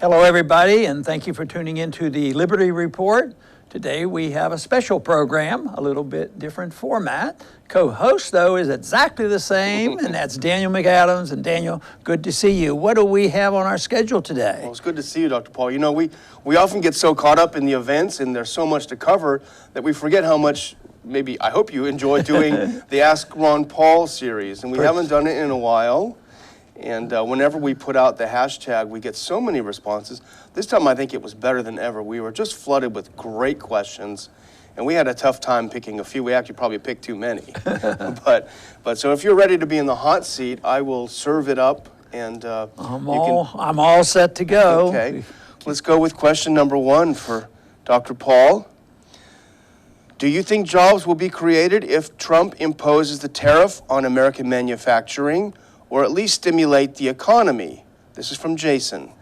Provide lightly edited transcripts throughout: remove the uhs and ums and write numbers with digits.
Hello, everybody, and thank you for tuning into the Liberty Report. Today we have a special program, a little bit different format. Co-host, though, is exactly the same, and that's Daniel McAdams. And Daniel, good to see you. What do we have on our schedule today? Well, it's good to see you, Dr. Paul. You know, we often get so caught up in the events, and there's so much to cover, that we forget how much, maybe, I hope you enjoy doing the Ask Ron Paul series. And we haven't done it in a while. And whenever we put out the hashtag, we get so many responses. This time, I think it was better than ever. We were just flooded with great questions, and we had a tough time picking a few. We actually probably picked too many. but so if you're ready to be in the hot seat, I will serve it up, and I'm all set to go. Okay, let's go with question number one for Dr. Paul. Do you think jobs will be created if Trump imposes the tariff on American manufacturing, or at least stimulate the economy? This is from Jason.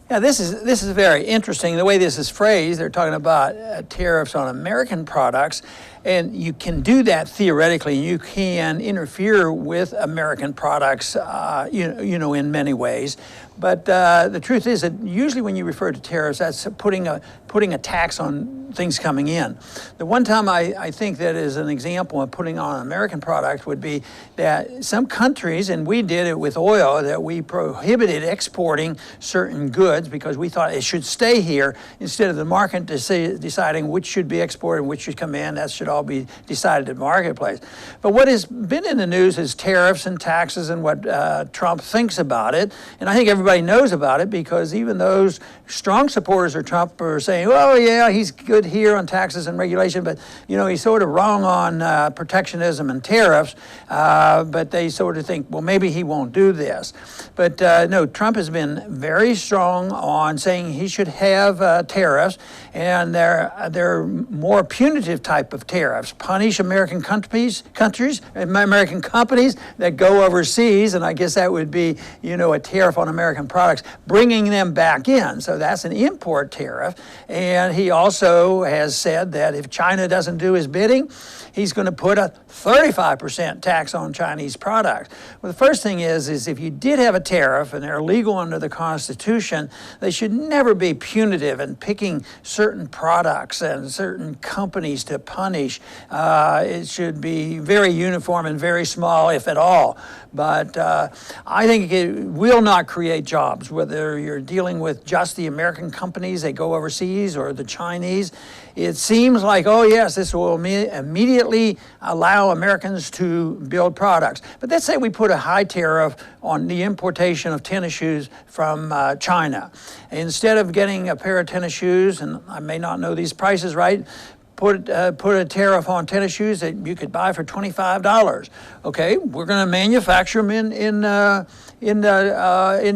Yeah, this is very interesting. The way this is phrased, they're talking about tariffs on American products, and you can do that theoretically. You can interfere with American products, in many ways. But the truth is that usually when you refer to tariffs, that's putting a tax on things coming in. The one time I think that is an example of putting on an American product would be that some countries, and we did it with oil, that we prohibited exporting certain goods because we thought it should stay here instead of the market deciding which should be exported and which should come in. That should all be decided at the marketplace. But what has been in the news is tariffs and taxes and what Trump thinks about it. And I think everybody knows about it because even those strong supporters of Trump are saying, oh yeah, he's good here on taxes and regulation, but he's sort of wrong on protectionism and tariffs, but they sort of think, well, maybe he won't do this. But no, Trump has been very strong on saying he should have tariffs, and they're more punitive type of tariffs, punish American American companies that go overseas, and I guess that would be, a tariff on American products, bringing them back in. So that's an import tariff. And he also has said that if China doesn't do his bidding, he's going to put a 35% tax on Chinese products. Well, the first thing is if you did have a tariff and they're legal under the Constitution, they should never be punitive in picking certain products and certain companies to punish. It should be very uniform and very small, if at all. But I think it will not create jobs, whether you're dealing with just the American companies that go overseas or the Chinese. It seems like, oh yes, this will immediately allow Americans to build products. But let's say we put a high tariff on the importation of tennis shoes from China. Instead of getting a pair of tennis shoes, and I may not know these prices right, put a tariff on tennis shoes that you could buy for $25. Okay, we're going to manufacture them in the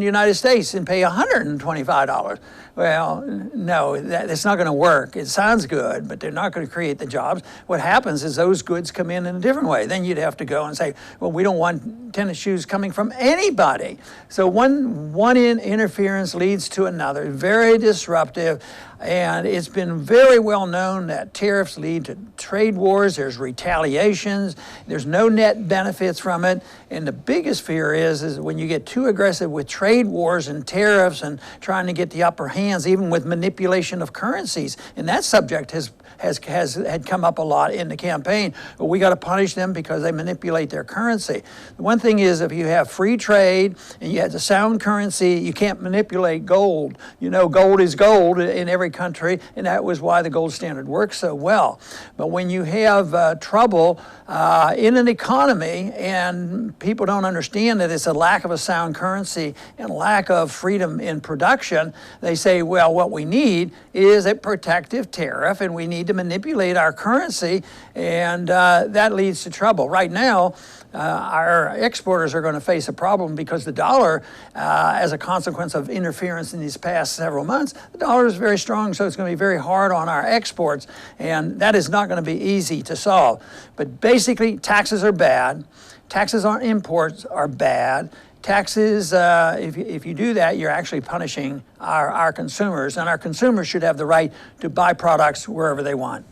United States and pay $125. Well, no, that's not going to work. It sounds good, but they're not going to create the jobs. What happens is those goods come in a different way. Then you'd have to go and say, well, we don't want tennis shoes coming from anybody. So one interference leads to another, very disruptive. And it's been very well known that tariffs lead to trade wars. There's retaliations. There's no net benefits from it. And the biggest fear is when you get too aggressive with trade wars and tariffs and trying to get the upper hands, even with manipulation of currencies. And that subject had come up a lot in the campaign. But we got to punish them because they manipulate their currency. The one thing is, if you have free trade and you have the sound currency, you can't manipulate gold. Gold is gold in every country, and that was why the gold standard works so well. But when you have trouble in an economy and people don't understand that it's a lack of a sound currency and lack of freedom in production, they say, well, what we need is a protective tariff, and we need to manipulate our currency, and that leads to trouble. Right now, our exporters are going to face a problem because the dollar, as a consequence of interference in these past several months, the dollar is very strong, so it's going to be very hard on our exports, and that is not going to be easy to solve. But basically, taxes are bad. Taxes on imports are bad. Taxes, if you do that, you're actually punishing our consumers, and our consumers should have the right to buy products wherever they want.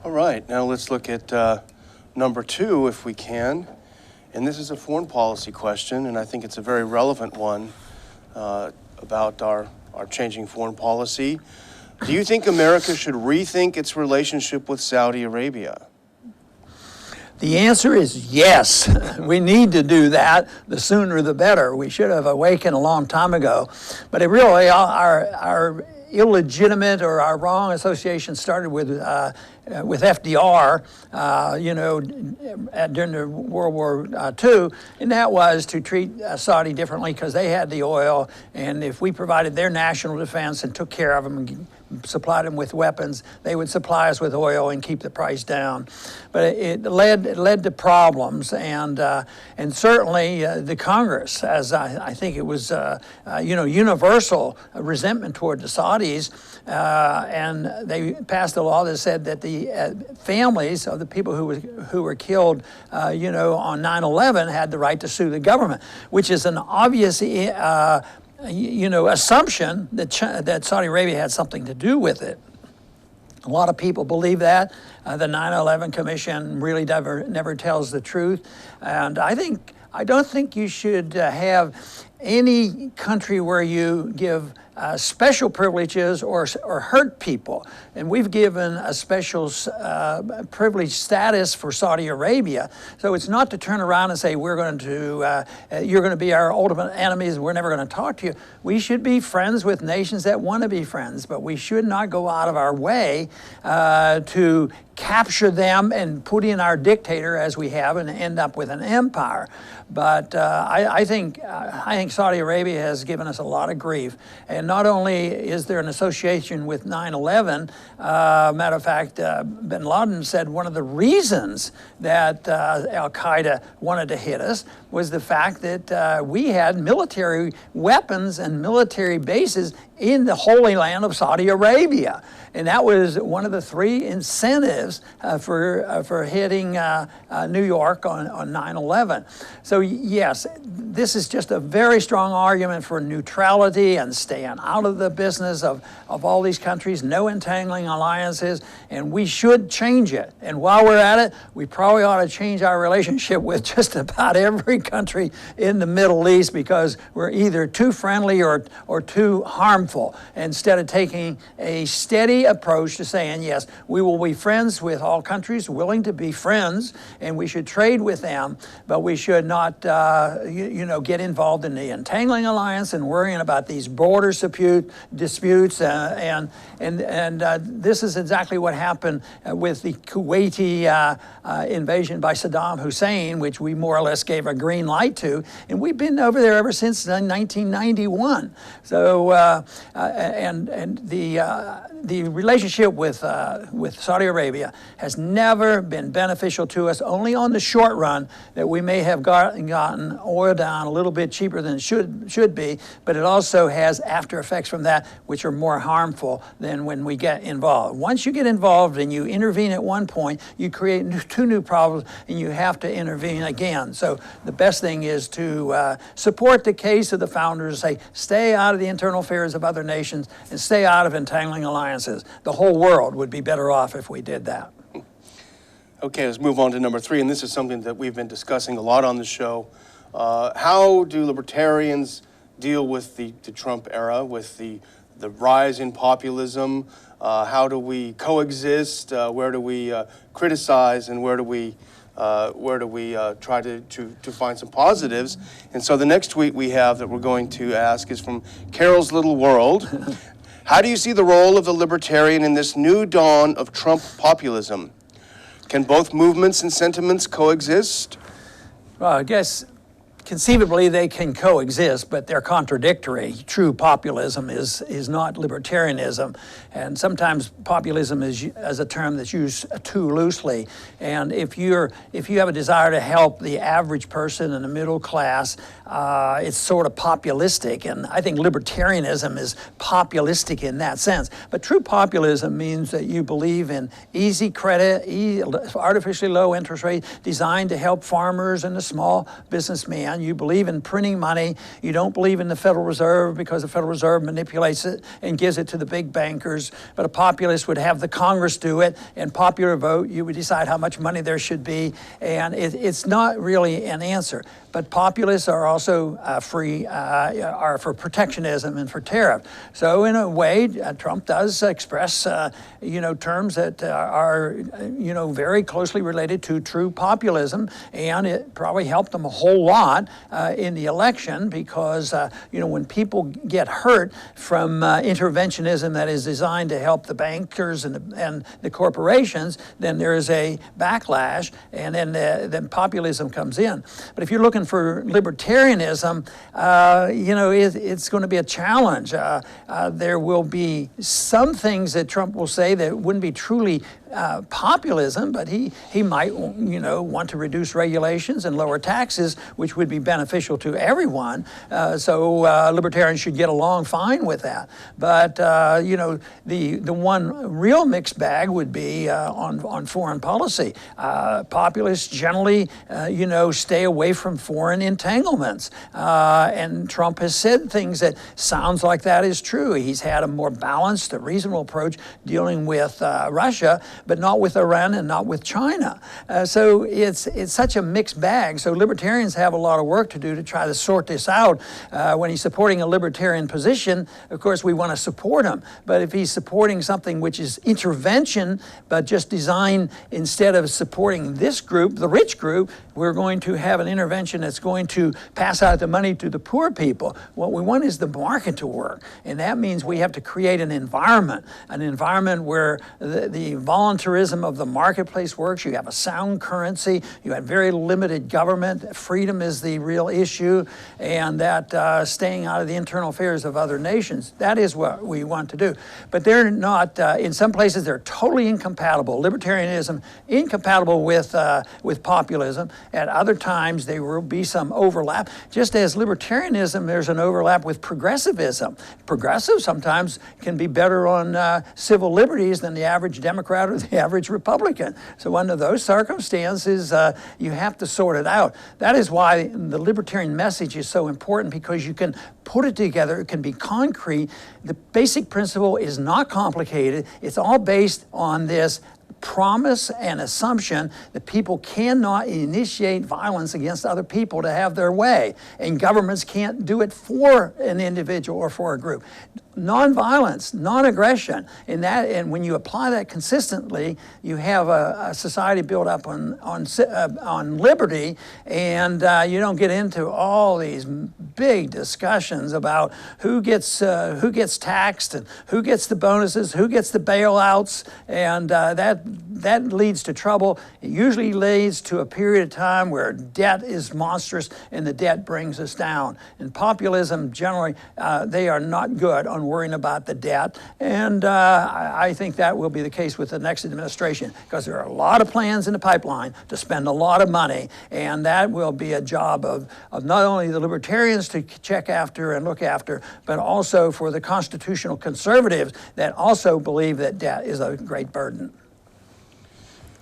All right, now let's look at number two, if we can. And this is a foreign policy question, and I think it's a very relevant one about our our changing foreign policy. Do you think America should rethink its relationship with Saudi Arabia? The answer is yes. We need to do that. The sooner the better. We should have awakened a long time ago. But it really, our illegitimate or our wrong association started with FDR, during the World War II, and that was to treat Saudi differently because they had the oil, and if we provided their national defense and took care of them and supplied them with weapons, they would supply us with oil and keep the price down. But it led to problems, and certainly the Congress, as I think it was, universal resentment toward the Saudis, and they passed a law that said that the families of the people who were killed, on 9/11 had the right to sue the government, which is an obvious assumption that Saudi Arabia had something to do with it. A lot of people believe that. The 9/11 Commission really never tells the truth. And I don't think you should have any country where you give special privileges or hurt people. And we've given a special privileged status for Saudi Arabia. So it's not to turn around and say, you're going to be our ultimate enemies, we're never going to talk to you. We should be friends with nations that want to be friends, but we should not go out of our way to capture them and put in our dictator as we have and end up with an empire. But I think Saudi Arabia has given us a lot of grief. And not only is there an association with 9/11, matter of fact, bin Laden said one of the reasons that Al-Qaeda wanted to hit us was the fact that we had military weapons and military bases in the Holy Land of Saudi Arabia. And that was one of the three incentives for hitting New York on 9/11. So yes, this is just a very strong argument for neutrality and staying out of the business of all these countries, no entangling alliances, and we should change it. And while we're at it, we probably ought to change our relationship with just about every country in the Middle East, because we're either too friendly or too harmful, instead of taking a steady approach to saying, yes, we will be friends with all countries, willing to be friends, and we should trade with them, but we should not get involved in the entangling alliance and worrying about these border disputes, and this is exactly what happened with the Kuwaiti invasion by Saddam Hussein, which we more or less gave a green light to, and we've been over there ever since 1991. So the relationship with Saudi Arabia has never been beneficial to us. Only on the short run that we may have gotten oil down a little bit cheaper than it should be, but it also has after effects from that which are more harmful than when we get involved. Once you get involved and you intervene at one point, you create two new problems and you have to intervene again. So the best thing is to support the case of the founders, say stay out of the internal affairs of other nations and stay out of entangling alliances. The whole world would be better off if we did that. Okay, let's move on to number 3, and this is something that we've been discussing a lot on the show. How do libertarians deal with the Trump era, with the rise in populism? How do we coexist? Where do we criticize, and where do we try to find some positives? And so the next tweet we have that we're going to ask is from Carol's Little World. How do you see the role of the libertarian in this new dawn of Trump populism? Can both movements and sentiments coexist? Well, I guess conceivably they can coexist, but they're contradictory. True populism is not libertarianism, and sometimes populism is a term that's used too loosely. And if you have a desire to help the average person in the middle class, it's sort of populistic, and I think libertarianism is populistic in that sense. But true populism means that you believe in easy credit, artificially low interest rate, designed to help farmers and the small businessman. You believe in printing money. You don't believe in the Federal Reserve because the Federal Reserve manipulates it and gives it to the big bankers. But a populist would have the Congress do it, and popular vote, you would decide how much money there should be, and it's not really an answer. but populists are also are for protectionism and for tariff. So in a way, Trump does express, terms that are, very closely related to true populism, and it probably helped them a whole lot in the election because, when people get hurt from interventionism that is designed to help the bankers and the corporations, then there is a backlash, and then populism comes in. But if you're looking for libertarianism, it's going to be a challenge. There will be some things that Trump will say that wouldn't be truly populism, but he might, want to reduce regulations and lower taxes, which would be beneficial to everyone. So libertarians should get along fine with that. But the one real mixed bag would be on foreign policy. Populists generally, stay away from foreign entanglements, and Trump has said things that sounds like that is true. He's had a more balanced, a reasonable approach dealing with Russia, but not with Iran and not with China. So it's such a mixed bag. So libertarians have a lot of work to do to try to sort this out. When he's supporting a libertarian position, of course, we want to support him. But if he's supporting something which is intervention, but just designed instead of supporting this group, the rich group, we're going to have an intervention that's going to pass out the money to the poor people. What we want is the market to work. And that means we have to create an environment where the voluntarism of the marketplace works. You have a sound currency. You have very limited government. Freedom is the real issue, and that staying out of the internal affairs of other nations. That is what we want to do. But they're not. In some places, they're totally incompatible. Libertarianism incompatible with populism. At other times, there will be some overlap. Just as libertarianism, there's an overlap with progressivism. Progressive sometimes can be better on civil liberties than the average Democrat or the average Republican. So under those circumstances, you have to sort it out. That is why the libertarian message is so important, because you can put it together. It can be concrete. The basic principle is not complicated. It's all based on this promise and assumption that people cannot initiate violence against other people to have their way, and governments can't do it for an individual or for a group. Non-violence, non-aggression, and when you apply that consistently, you have a society built up on liberty, and you don't get into all these big discussions about who gets taxed and who gets the bonuses, who gets the bailouts, and that leads to trouble. It usually leads to a period of time where debt is monstrous, and the debt brings us down. And populism generally, they are not good on worrying about the debt, and I think that will be the case with the next administration, because there are a lot of plans in the pipeline to spend a lot of money, and that will be a job of not only the libertarians to check after and look after, but also for the constitutional conservatives that also believe that debt is a great burden.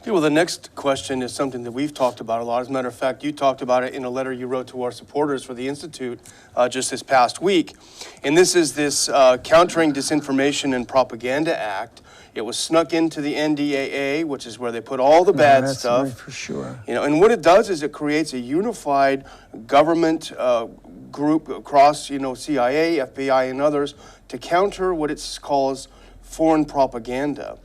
Okay, well, the next question is something that we've talked about a lot. As a matter of fact, you talked about it in a letter you wrote to our supporters for the Institute just this past week. And this is this Countering Disinformation and Propaganda Act. It was snuck into the NDAA, which is where they put all the bad stuff. Right, for sure. And what it does is it creates a unified government group across, CIA, FBI, and others to counter what it calls foreign propaganda.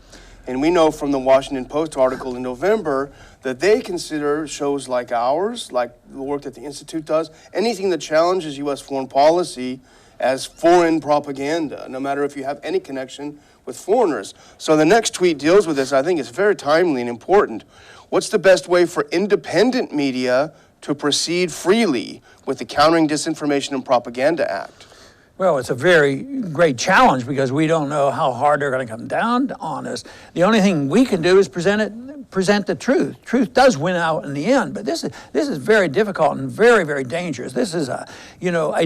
And we know from the Washington Post article in November that they consider shows like ours, like the work that the Institute does, anything that challenges U.S. foreign policy as foreign propaganda, no matter if you have any connection with foreigners. So the next tweet deals with this. I think it's very timely and important. What's the best way for independent media to proceed freely with the Countering Disinformation and Propaganda Act? Well, it's a very great challenge because we don't know how hard they're going to come down on us. The only thing we can do is present the truth. Truth does win out in the end, but this is very difficult and very, very dangerous. This is a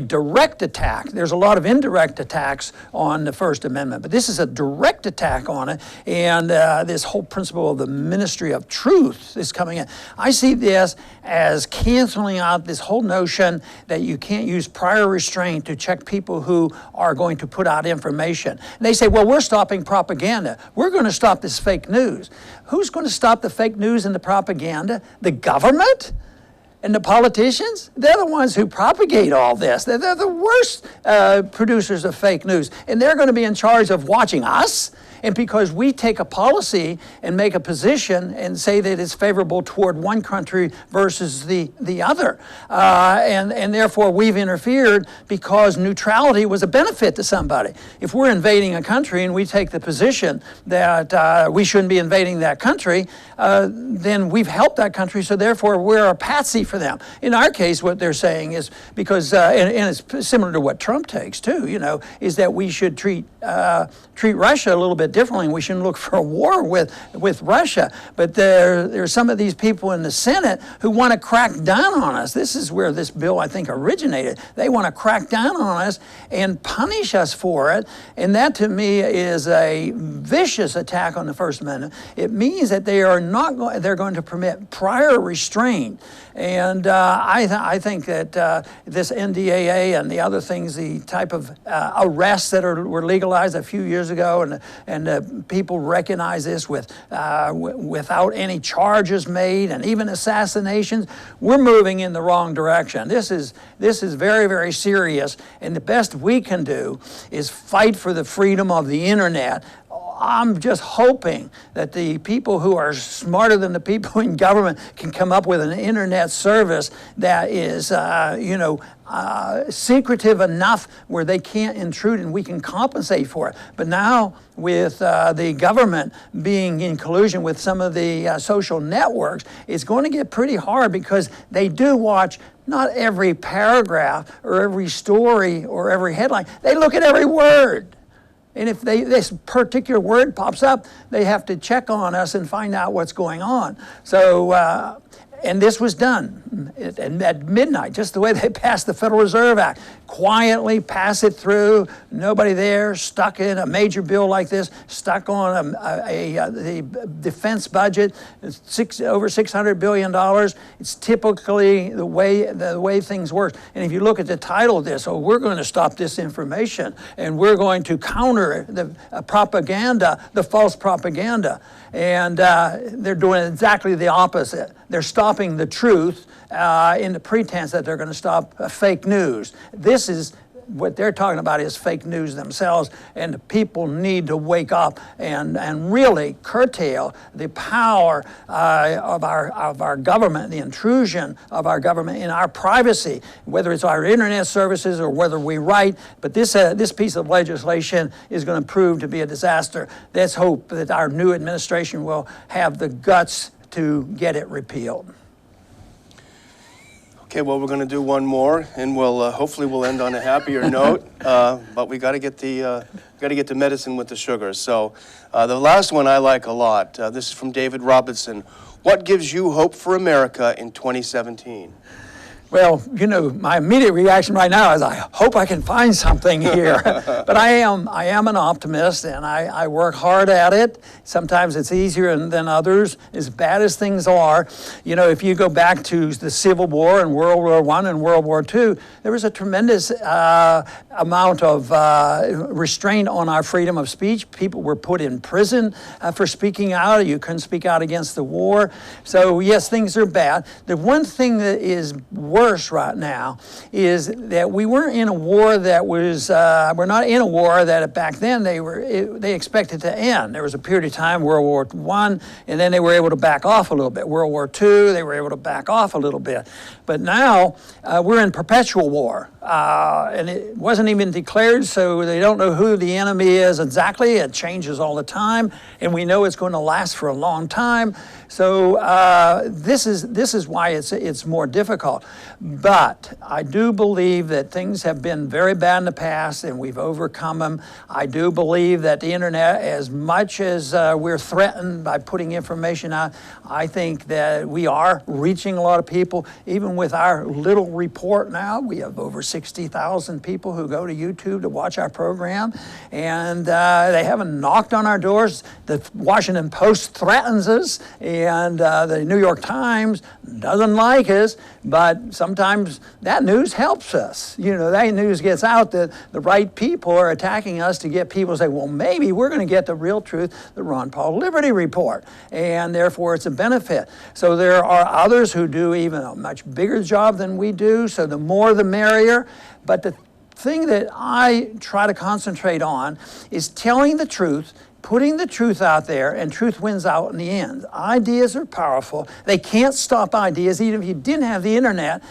direct attack. There's a lot of indirect attacks on the First Amendment, but this is a direct attack on it, and this whole principle of the ministry of truth is coming in. I see this as canceling out this whole notion that you can't use prior restraint to check people who are going to put out information. And they say, well, we're stopping propaganda. We're going to stop this fake news. Who's going to stop the fake news and the propaganda? The government? And the politicians, they're the ones who propagate all this. They're the worst producers of fake news. And they're going to be in charge of watching us. And because we take a policy and make a position and say that it's favorable toward one country versus the other. And therefore we've interfered because neutrality was a benefit to somebody. If we're invading a country and we take the position that we shouldn't be invading that country, then we've helped that country, so therefore we're a patsy for them. In our case, what they're saying is, because, and it's similar to what Trump takes too, is that we should treat Russia a little bit differently. We shouldn't look for a war with Russia. But there are some of these people in the Senate who want to crack down on us. This is where this bill, I think, originated. They want to crack down on us and punish us for it. And that, to me, is a vicious attack on the First Amendment. It means that they are they're going to permit prior restraint. And I think that this NDAA and the other things, the type of arrests that were legalized a few years ago, and people recognize this without any charges made, and even assassinations, we're moving in the wrong direction. This is very, very serious, and the best we can do is fight for the freedom of the internet. I'm just hoping that the people who are smarter than the people in government can come up with an internet service that is, secretive enough where they can't intrude and we can compensate for it. But now, with the government being in collusion with some of the social networks, it's going to get pretty hard, because they do watch not every paragraph or every story or every headline. They look at every word. And if this particular word pops up, they have to check on us and find out what's going on. So, and this was done at midnight, just the way they passed the Federal Reserve Act. Quietly pass it through, nobody there, stuck in a major bill like this, stuck on the defense budget, over $600 billion. It's typically the way things work. And if you look at the title of this, we're going to stop disinformation, and we're going to counter the propaganda, the false propaganda. And they're doing exactly the opposite. They're stopping the truth in the pretense that they're going to stop fake news. This is what they're talking about, is fake news themselves, and the people need to wake up and really curtail the power of our government, the intrusion of our government in our privacy, whether it's our internet services or whether we write. But this piece of legislation is going to prove to be a disaster. Let's hope that our new administration will have the guts to get it repealed. Okay, well, we're going to do one more, and hopefully we'll end on a happier note. But we got to get the medicine with the sugar. So the last one I like a lot. This is from David Robinson. What gives you hope for America in 2017? Well, my immediate reaction right now is I hope I can find something here. But I am an optimist, and I work hard at it. Sometimes it's easier than others, as bad as things are. If you go back to the Civil War and World War I and World War II, there was a tremendous amount of restraint on our freedom of speech. People were put in prison for speaking out. You couldn't speak out against the war. So yes, things are bad. The one thing that is worse right now is that we weren't in a war that was, we're not in a war that back then they expected to end. There was a period of time, World War I, and then they were able to back off a little bit. World War II, they were able to back off a little bit. But now we're in perpetual war. And it wasn't even declared, so they don't know who the enemy is exactly. It changes all the time, and we know it's going to last for a long time. So this is why it's more difficult. But I do believe that things have been very bad in the past, and we've overcome them. I do believe that the internet, as much as we're threatened by putting information out, I think that we are reaching a lot of people. Even with our little report now, we have over 60,000 people who go to YouTube to watch our program, and they haven't knocked on our doors. The Washington Post threatens us, and the New York Times doesn't like us, but sometimes that news helps us. That news gets out that the right people are attacking us to get people to say, well, maybe we're going to get the real truth, the Ron Paul Liberty Report, and therefore it's a benefit. So there are others who do even a much bigger job than we do, so the more the merrier. But the thing that I try to concentrate on is telling the truth, putting the truth out there, and truth wins out in the end. Ideas are powerful. They can't stop ideas. Even if you didn't have the internet,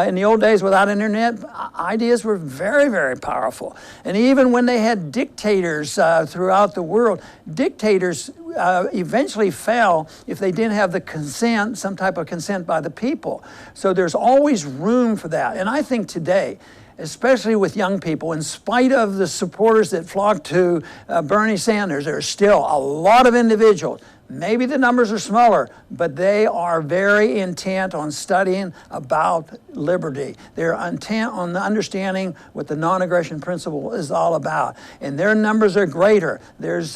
in the old days without internet, ideas were very, very powerful. And even when they had dictators throughout the world, dictators eventually fell if they didn't have the consent, some type of consent by the people. So there's always room for that. And I think today, especially with young people, in spite of the supporters that flock to Bernie Sanders, there are still a lot of individuals. Maybe the numbers are smaller, but they are very intent on studying about liberty. They're intent on understanding what the non-aggression principle is all about. And their numbers are greater. There's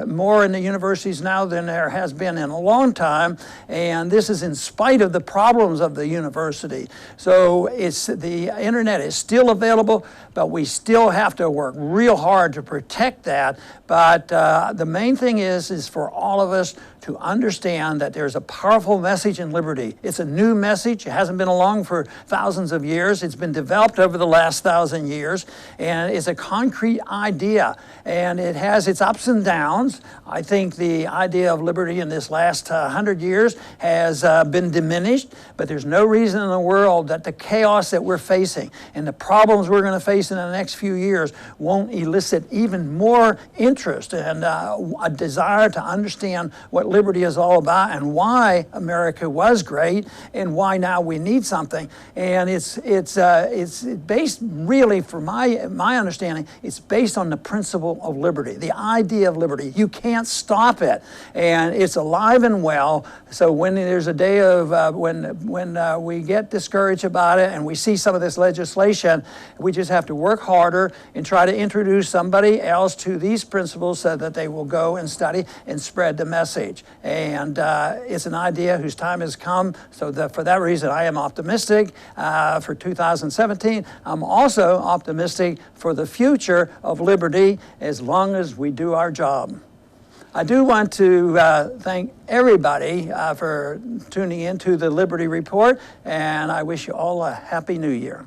more in the universities now than there has been in a long time. And this is in spite of the problems of the university. So the internet is still available, but we still have to work real hard to protect that. But the main thing is for all of us to understand that there's a powerful message in liberty. It's a new message. It hasn't been along for thousands of years. It's been developed over the last 1,000 years, and it's a concrete idea, and it has its ups and downs. I think the idea of liberty in this last 100 years has been diminished, but there's no reason in the world that the chaos that we're facing and the problems we're going to face in the next few years won't elicit even more interest and a desire to understand what liberty is all about and why America was great and why now we need something. And it's based really, for my understanding, it's based on the principle of liberty, the idea of liberty. You can't stop it, and it's alive and well. So when there's a day of when we get discouraged about it and we see some of this legislation, we just have to work harder and try to introduce somebody else to these principles so that they will go and study and spread the message. And it's an idea whose time has come. So for that reason, I am optimistic for 2017. I'm also optimistic for the future of liberty as long as we do our job. I do want to thank everybody for tuning in to the Liberty Report, and I wish you all a Happy New Year.